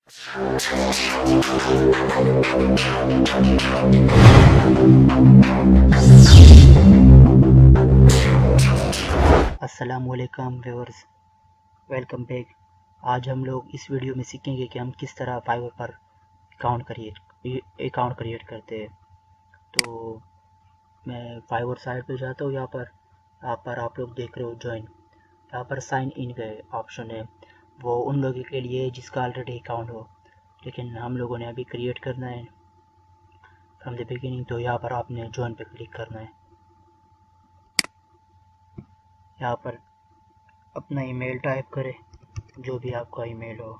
अस्सलामुअलैकुम viewers, welcome back. आज हम लोग इस वीडियो में सीखेंगे कि हम किस तरह फाइवर पर अकाउंट क्रिएट करते हैं। तो मैं फाइवर साइट पे जाता हूँ। यहाँ पर आप लोग देख रहे हो ज्वाइन। यहाँ पर साइन इन का ऑप्शन है, वो उन लोगों के लिए जिसका ऑलरेडी अकाउंट हो, लेकिन हम लोगों ने अभी क्रिएट करना है फ्रॉम द बिगिनिंग। तो यहाँ पर आपने ज्वाइन पे क्लिक करना है। यहाँ पर अपना ईमेल टाइप करें, जो भी आपका ईमेल हो।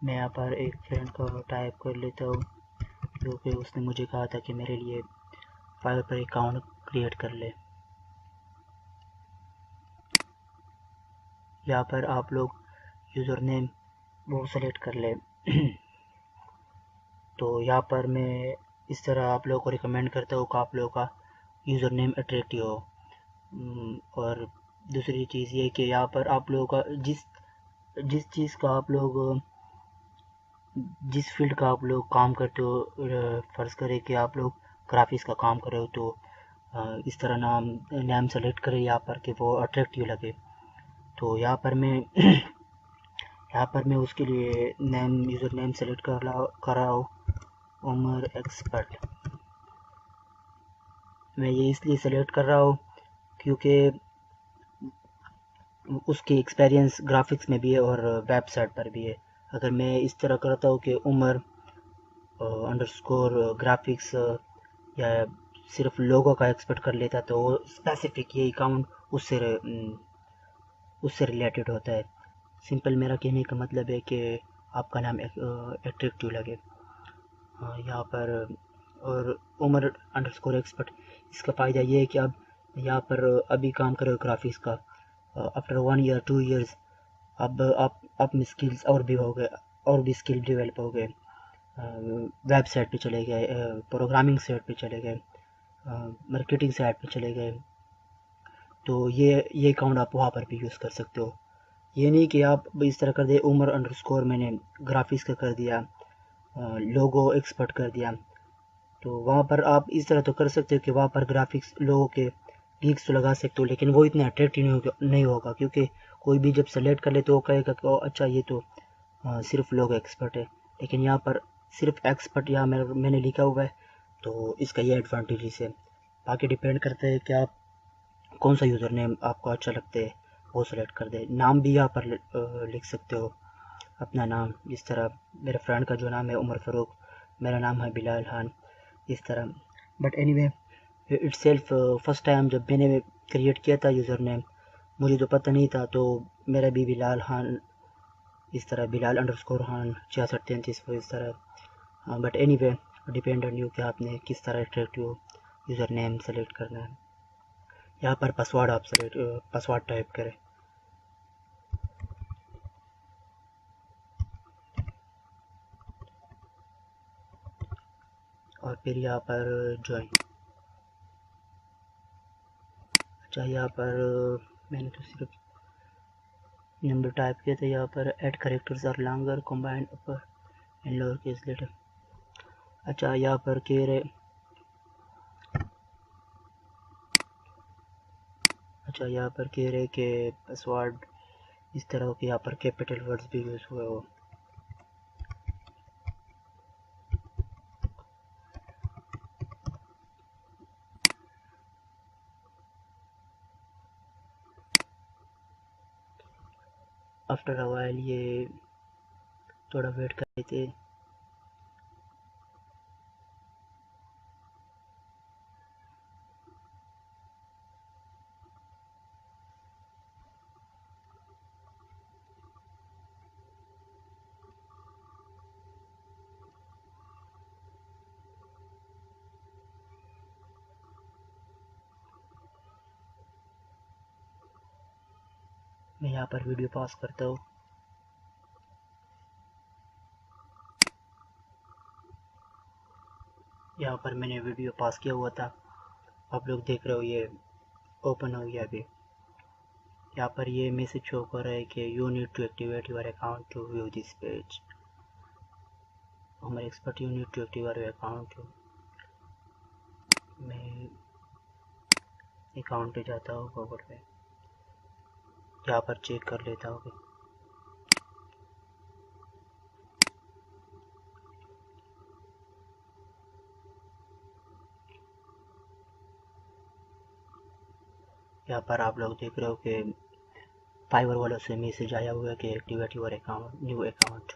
मैं यहाँ पर एक फ्रेंड का टाइप कर लेता हूँ, क्योंकि उसने मुझे कहा था कि मेरे लिए फाइवर पर अकाउंट क्रिएट कर ले। यहाँ पर आप लोग यूज़र नेम वो सेलेक्ट कर ले। तो यहाँ पर मैं इस तरह आप लोगों को रिकमेंड करता हूँ कि आप लोगों का यूज़र नेम अट्रैक्टिव हो। और दूसरी चीज़ ये कि यहाँ पर आप लोगों का जिस चीज़ का आप लोग जिस फील्ड का आप लोग काम करते हो, फ़र्ज़ करें कि आप लोग ग्राफिक्स का काम कर रहे हो, तो इस तरह नाम सेलेक्ट करें यहाँ पर कि वो अट्रैक्टिव लगे। तो यहाँ पर मैं यहाँ पर मैं उसके लिए यूज़र नेम सेलेक्ट कर रहा हूँ, उमर एक्सपर्ट। मैं ये इसलिए सेलेक्ट कर रहा हूँ क्योंकि उसकी एक्सपीरियंस ग्राफिक्स में भी है और वेबसाइट पर भी है। अगर मैं इस तरह करता हूँ कि उमर अंडरस्कोर ग्राफिक्स या सिर्फ लोगो का एक्सपर्ट कर लेता, तो वो स्पेसिफिक ये अकाउंट उससे रिलेटेड होता है। सिंपल मेरा कहने का मतलब है कि आपका नाम एट्रैक्टिव लगे। यहाँ पर और उमर अंडरस्कोर एक्सपर्ट, इसका फ़ायदा ये है कि अब यहाँ पर अभी काम करो ग्राफिक्स का, आफ्टर 1 ईयर 2 ईयर्स अब आप में स्किल्स और भी हो गए, और भी स्किल डेवलप हो गए। वेबसाइट पे चले गए, प्रोग्रामिंग साइट पे चले गए, मार्केटिंग साइट पे चले गए। तो ये अकाउंट आप वहाँ पर भी यूज़ कर सकते हो। ये नहीं कि आप इस तरह कर दे उमर अंडरस्कोर मैंने ग्राफिक्स का कर दिया, लोगो एक्सपर्ट कर दिया। तो वहाँ पर आप इस तरह तो कर सकते हो कि वहाँ पर ग्राफिक्स लोगों के गिग्स तो लगा सकते हो, लेकिन वो इतने अट्रैक्टिव नहीं होगा क्योंकि कोई भी जब सेलेक्ट कर ले तो वो कहेगा कि अच्छा ये तो सिर्फ लोगो एक्सपर्ट है। लेकिन यहाँ पर सिर्फ एक्सपर्ट यहाँ मैंने लिखा हुआ है, तो इसका ये एडवांटेज है। बाकी डिपेंड करता है कि आप कौन सा यूज़र नेम आपको अच्छा लगता है वो सेलेक्ट कर दे। नाम भी यहाँ पर लिख सकते हो अपना नाम, जिस तरह मेरे फ्रेंड का जो नाम है उमर फ़ारूक, मेरा नाम है बिलाल खान, इस तरह। But anyway it's self first time जब मैंने क्रिएट किया था यूज़र नेम, मुझे तो पता नहीं था, तो मेरा भी बिलाल खान, इस तरह बिलाल अंडरस्कोर खान 6633 वो इस तरह। But anyway depend on you कि आपने किस तरह अट्रैक्टिव यूज़र नेम सेलेक्ट करना है। यहाँ पर पासवर्ड आप पासवर्ड टाइप करें और फिर यहाँ पर ज्वाइन। अच्छा, यहाँ पर मैंने तो सिर्फ नंबर टाइप किया था। यहाँ पर add characters are longer combined upper and lower case letter. अच्छा, यहाँ पर कह रहे कि पासवर्ड इस तरह हो कि यहाँ पर कैपिटल वर्ड्स भी यूज़ हुए हो। आफ्टर अ वाइल ये थोड़ा वेट कर रहे थे। मैं यहाँ पर वीडियो पॉज करता हूँ। यहाँ पर मैंने वीडियो पॉज किया हुआ था, आप लोग देख रहे हो ये ओपन हो गया अभी। यहाँ पर ये मैसेज शो कर रहा है कि you need to activate your account to view this page. हमारे expert you need to active your account. मैं अकाउंट पे जाता हूँ गूगल पे, यहाँ पर चेक कर लेता हूँ। यहाँ पर आप लोग देख रहे हो कि फाइवर वालों से मैसेज आया हुआ है कि activate your account, new account.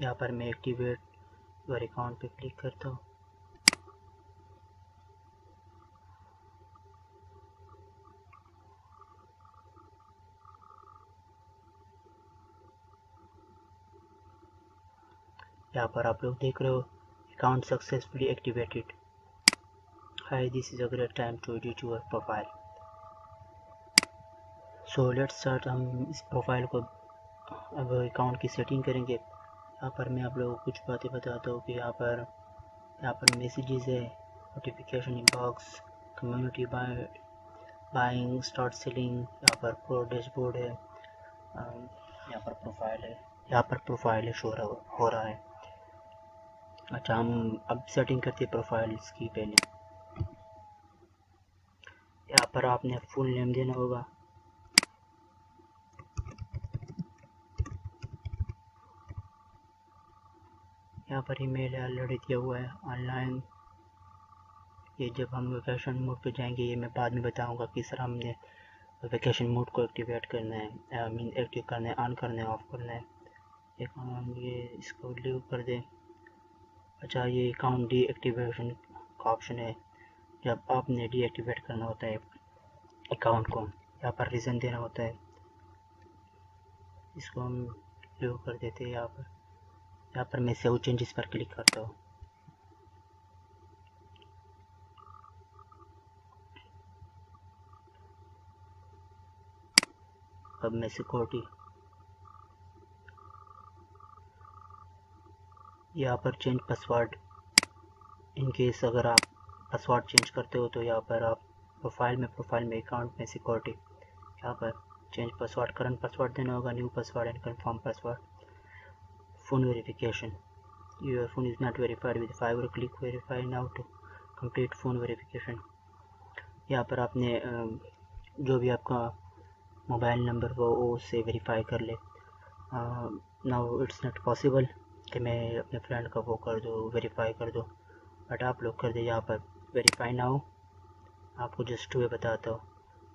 यहाँ पर मैं एक्टिवेट योर अकाउंट पे क्लिक करता हूँ। यहाँ पर आप लोग देख रहे हो account successfully activated. Hi, this is a great time to edit your profile. So let's start. हम इस प्रोफाइल को अब अकाउंट की सेटिंग करेंगे। यहाँ पर मैं आप लोगों को कुछ बातें बताता हूँ कि यहाँ पर मैसेजेस है, notification inbox, community buying, start selling, यहाँ पर प्रो डैशबोर्ड है, यहाँ पर प्रोफाइल है, यहाँ पर प्रोफाइल शो हो रहा है। अच्छा, हम अब सेटिंग करते हैं प्रोफाइल्स की। पहले यहाँ पर आपने फुल नेम देना होगा। यहाँ पर ईमेल ऑलरेडी दिया हुआ है ऑनलाइन। ये जब हम वेकेशन मोड पे जाएंगे ये मैं बाद में बताऊंगा किस तरह हमने वेकेशन मोड को एक्टिवेट करना है, आई मीन एक्टिव करना है, ऑन करना है, ऑफ करना है। एक हम ये इसको लीव कर दें। अच्छा, ये अकाउंट डीएक्टिवेशन का ऑप्शन है। जब आपने डीएक्टिवेट करना होता है अकाउंट को, यहाँ पर रीज़न देना होता है। इसको हम लीव कर देते हैं। यहाँ पर मैं सेव चेंजेस पर क्लिक करता हूँ। अब मैं सिक्योरिटी, यहाँ पर चेंज पासवर्ड। इन केस अगर आप पासवर्ड चेंज करते हो तो यहाँ पर आप प्रोफाइल में अकाउंट में सिक्योरिटी, यहाँ पर चेंज पासवर्ड, करंट पासवर्ड देना होगा, new password and confirm password. Phone verification, your phone is not verified with Fiverr, click verify now to complete phone verification. यहाँ पर आपने जो भी आपका मोबाइल नंबर हो वो उससे वेरीफाई कर ले। नाउ इट्स नॉट पॉसिबल कि मैं अपने फ्रेंड का वो कर दूँ, वेरीफाई कर दूँ, बट आप लोग कर दे। यहाँ पर वेरीफाई नाउ, आपको जस्ट वे बताता हूँ।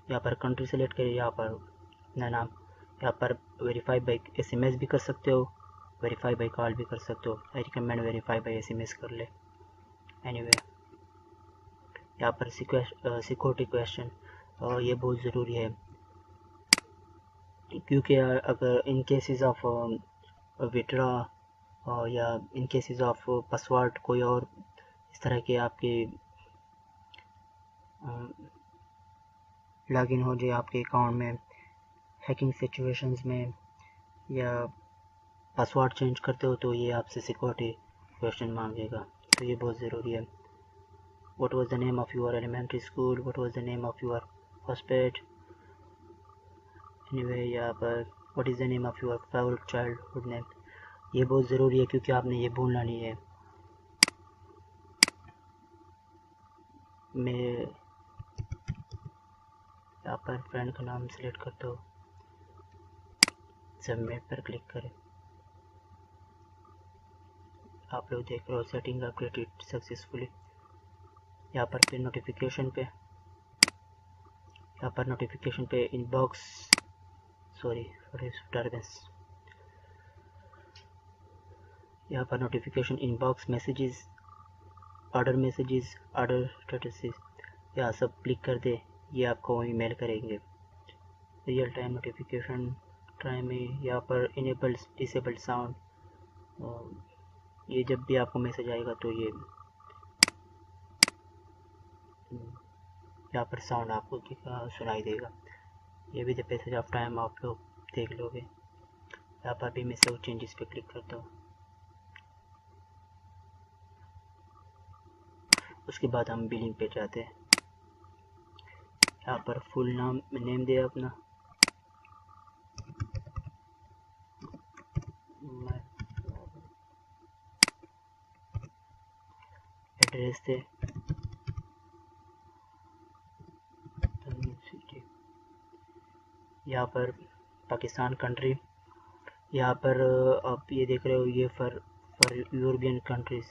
यहाँ पर कंट्री सेलेक्ट करिए, यहाँ पर अपना नाम, यहाँ पर वेरीफाई बाई SMS भी कर सकते हो, वेरीफाई बाई कॉल भी कर सकते हो। I recommend verify by SMS कर ले। एनीवे, यहाँ पर सिक्योरिटी क्वेश्चन, ये बहुत ज़रूरी है क्योंकि अगर इन केसेस ऑफ विड्रॉ या इन केसेस ऑफ पासवर्ड कोई और इस तरह के आपके लॉगिन हो जाए आपके अकाउंट में, हैकिंग सिचुएशंस में, या पासवर्ड चेंज करते हो तो ये आपसे सिक्योरिटी क्वेश्चन मांगेगा। तो ये बहुत ज़रूरी है। What was the name of your elementary school, what was the name of your first pet. Anyway, यहाँ पर what is the name of your favourite childhood name, ये बहुत ज़रूरी है क्योंकि आपने ये भूलना नहीं है। मैं यहाँ पर फ्रेंड का नाम सेलेक्ट करता हूँ, सबमिट पर क्लिक करें। आप लोग देख रहे हो सेटिंग अपडेटेड सक्सेसफुली। यहाँ पर फिर नोटिफिकेशन पे, यहाँ पर नोटिफिकेशन पे इनबॉक्स, सॉरी फॉर डिस्टर्बेंस, यहाँ पर notification inbox, messages, order statuses, यहाँ सब क्लिक कर दे, ये आपको ईमेल करेंगे। रियल टाइम नोटिफिकेशन ट्राई में, यहाँ पर इनेबल डिसेबल साउंड, ये जब भी आपको मैसेज आएगा तो ये यहाँ पर साउंड आपको सुनाई देगा। ये भी द पैसेज ऑफ टाइम आप लोग देख लोगे। यहाँ पर भी मैं सेव चेंजेस पे क्लिक करता हूँ। उसके बाद हम बिलिंग पे जाते हैं। यहाँ पर फुल नेम दे अपना, एड्रेस दे, यहाँ पर पाकिस्तान कंट्री, यहाँ पर आप ये देख रहे हो ये फॉर यूरोपियन कंट्रीज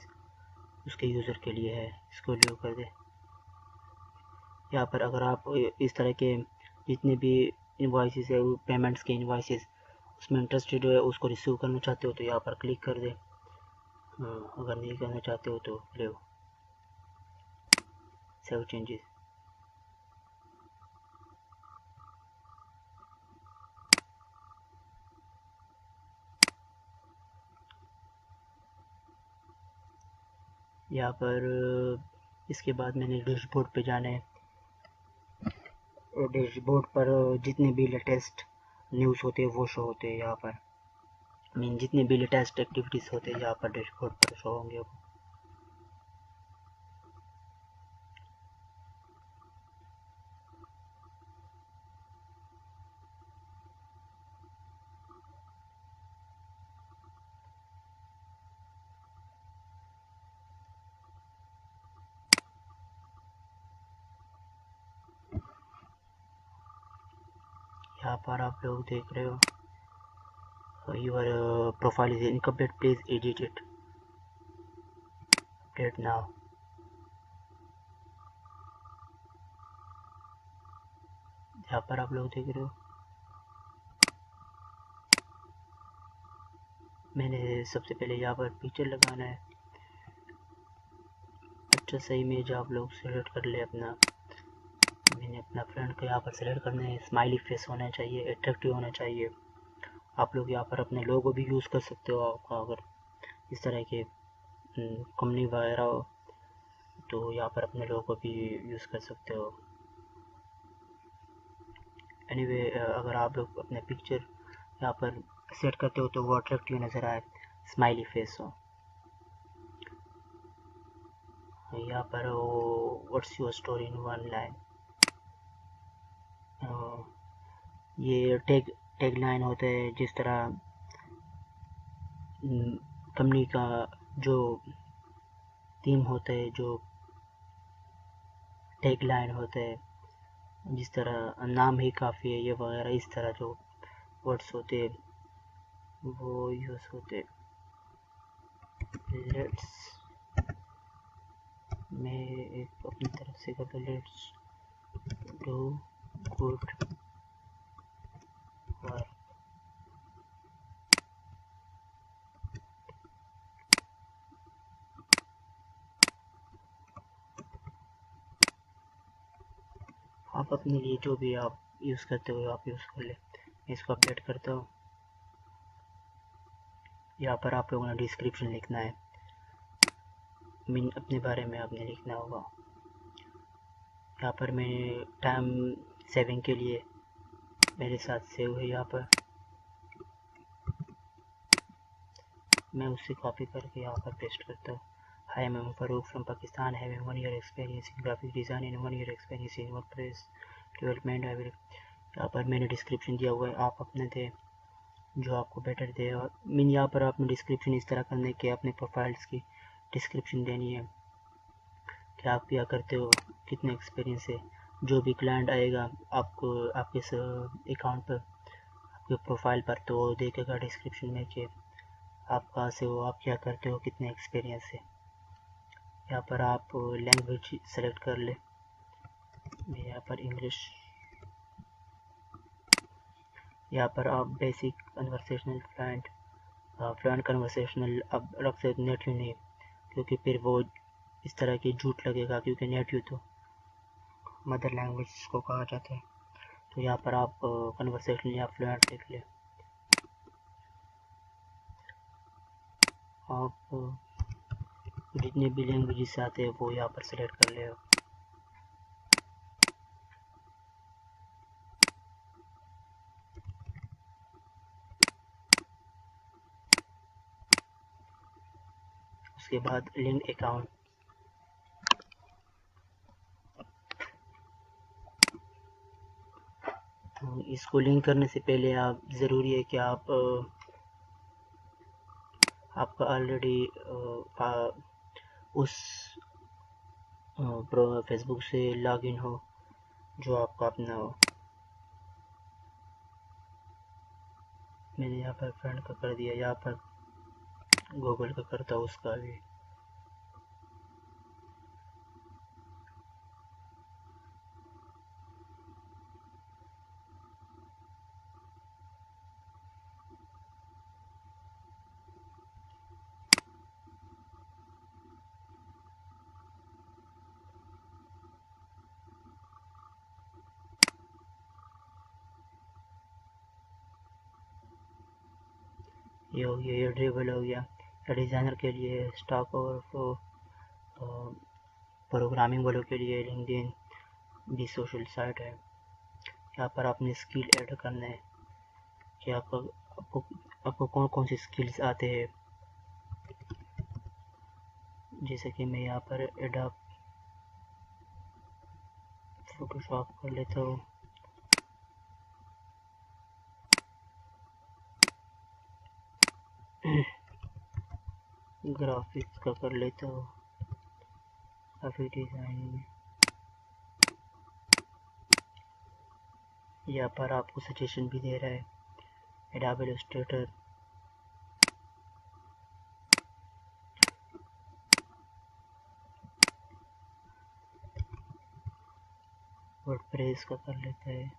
उसके यूज़र के लिए है, इसको लीव कर दे। यहाँ पर अगर आप इस तरह के जितने भी इनवॉइसेस है, पेमेंट्स के इनवॉइसेस उसमें इंटरेस्टेड है, उसको रिसीव करना चाहते हो तो यहाँ पर क्लिक कर दे। अगर नहीं करना चाहते हो तो ले सेव चेंजेस। यहाँ पर इसके बाद मैंने डैशबोर्ड पे जाना है, और डैशबोर्ड पर जितने भी लेटेस्ट न्यूज़ होते हैं वो शो होते हैं। यहाँ पर मीन जितने भी लेटेस्ट एक्टिविटीज़ होते हैं यहाँ पर डैशबोर्ड पर शो होंगे। यहाँ पर आप लोग देख रहे हो your profile is incomplete, please edit it, update now. यहाँ पर आप लोग देख रहे हो मैंने सबसे पहले यहाँ पर पिक्चर लगाना है, अच्छा सा इमेज आप लोग सेलेक्ट कर ले अपना। मैंने अपना फ्रेंड को यहाँ पर सेलेक्ट करना है, स्माइली फेस होना चाहिए, अट्रैक्टिव होना चाहिए। आप लोग यहाँ पर अपने लोगो भी यूज़ कर सकते हो, आपका अगर इस तरह के कंपनी वगैरह हो तो यहाँ पर अपने लोगो भी यूज़ कर सकते हो। एनीवे अगर आप लोग अपने पिक्चर यहाँ पर सेट करते हो तो वो अट्रैक्टिव नज़र आए, स्माइली फेस हो। यहाँ पर what's your story in one line, ये टैग लाइन होता है। जिस तरह कंपनी का जो थीम होता है, जो टैग लाइन होता है, जिस तरह नाम ही काफ़ी है ये वगैरह, इस तरह जो वर्ड्स होते हैं वो यूज़ होते। लेट्स मैं एक अपनी तरफ से करता, लेट्स डू गुड वर्क। आप अपने लिए जो भी आप यूज़ करते हो आप यूज़ कर ले। इसको अपडेट करता हूँ। यहाँ पर आप लोगों ने डिस्क्रिप्शन लिखना है, मीन अपने बारे में आपने लिखना होगा। यहाँ पर मैं टाइम सेविंग के लिए मेरे साथ सेव है, यहाँ पर मैं उससे कॉपी करके यहाँ पर पेस्ट करता हूँ। हाय, मैं Farooq from Pakistan, having 1 year experience in graphic design and 1 year experience in WordPress development. यहाँ पर मैंने डिस्क्रिप्शन दिया हुआ है, आप अपने दे जो आपको बेटर दे। और मीन यहाँ पर आपने डिस्क्रिप्शन इस तरह करने के अपने प्रोफाइल्स की डिस्क्रिप्शन देनी है कि आप क्या करते हो, कितने एक्सपीरियंस है। जो भी क्लाइंट आएगा आपको आपके अकाउंट पर, आपके प्रोफाइल पर, तो वो देखेगा डिस्क्रिप्शन में कि आप कहाँ से हो, आप क्या करते हो, कितने एक्सपीरियंस है। यहाँ पर आप लैंग्वेज सेलेक्ट कर ले, मैं यहाँ पर इंग्लिश। यहाँ पर आप बेसिक कन्वर्सेशनल फ्लुएंट कन्वर्सेशनल अब रख सकते, नेटिव नहीं, क्योंकि फिर वो इस तरह की झूठ लगेगा, क्योंकि नेटिव तो मदर लैंग्वेज को कहा जाता है। तो यहाँ पर आप कन्वर्सेशनल या फ्लुएंट लिख ले। आप जितने भी लैंग्वेजेस आते हैं वो यहाँ पर सेलेक्ट कर ले। उसके बाद लिंक अकाउंट, इसको लिंक करने से पहले आप ज़रूरी है कि आपका ऑलरेडी उस फेसबुक से लॉगिन हो जो आपका अपना हो। मैंने यहाँ पर फ्रेंड का कर दिया, यहाँ पर गूगल का करता हूँ उसका भी। ये हो गया, ये ड्रिबल हो गया। या डिज़ाइनर के लिए स्टॉक और प्रोग्रामिंग वालों के लिए लिंक्डइन भी सोशल साइट है। यहाँ पर आपने स्किल ऐड करना है कि आपको कौन कौन सी स्किल्स आते हैं। जैसे कि मैं यहाँ पर एडोब फोटोशॉप कर लेता हूँ, ग्राफिक्स का कर लेता हूँ, ग्राफिक डिज़ाइनिंग। यहाँ पर आपको सजेशन भी दे रहा है एडोब इलस्ट्रेटर, वर्डप्रेस का कर लेता है।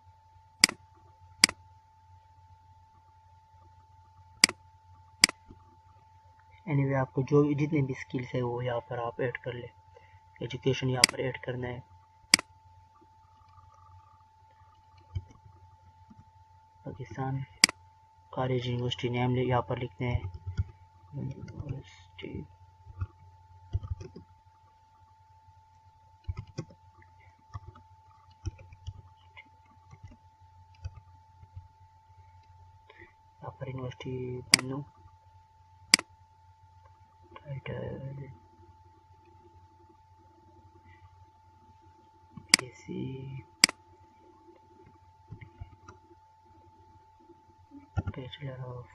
एनीवे आपको जो जितने भी स्किल्स है वो यहाँ पर आप ऐड कर ले। एजुकेशन यहाँ पर ऐड करना है, पाकिस्तान कॉलेज यूनिवर्सिटी नेम यहाँ पर लिखते हैं, यूनिवर्सिटी। यहाँ पर यूनिवर्सिटी बनू, title BSc bachelor of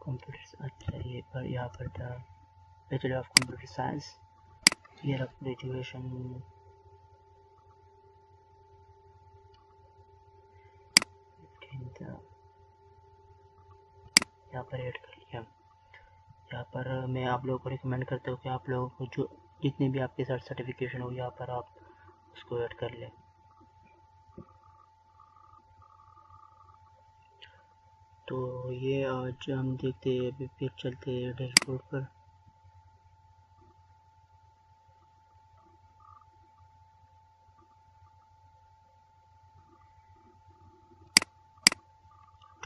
computer. अच्छा, ये पर यहाँ पर था bachelor of computer science, year of graduation यहाँ पर ऐड कर लिया। यहाँ पर मैं आप लोगों को रिकमेंड करता हूँ कि आप लोगों को जो जितने भी आपके साथ सर्टिफिकेशन हो यहाँ पर आप उसको ऐड कर लें। तो ये आज हम देखते हैं, अभी फिर चलते हैं डैशबोर्ड पर।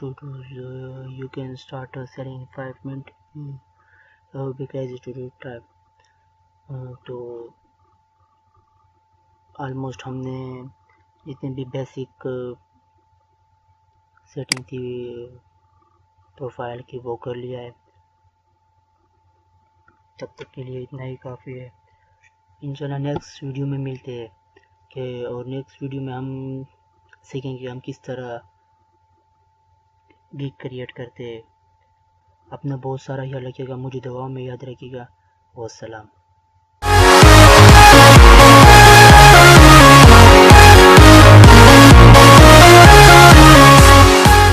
You can start selling in 5 minutes. Because to do type। तो ऑलमोस्ट हमने जितने भी बेसिक सेटिंग थी प्रोफाइल की वो कर लिया है। तब तक के लिए इतना ही काफ़ी है। इंशाल्लाह नेक्स्ट वीडियो में मिलते हैं और नेक्स्ट वीडियो में हम सीखेंगे हम किस तरह गिग क्रिएट करते हैं। अपना बहुत सारा ख्याल रखिएगा, मुझे दुआओं में याद रखिएगा। वस्सलाम।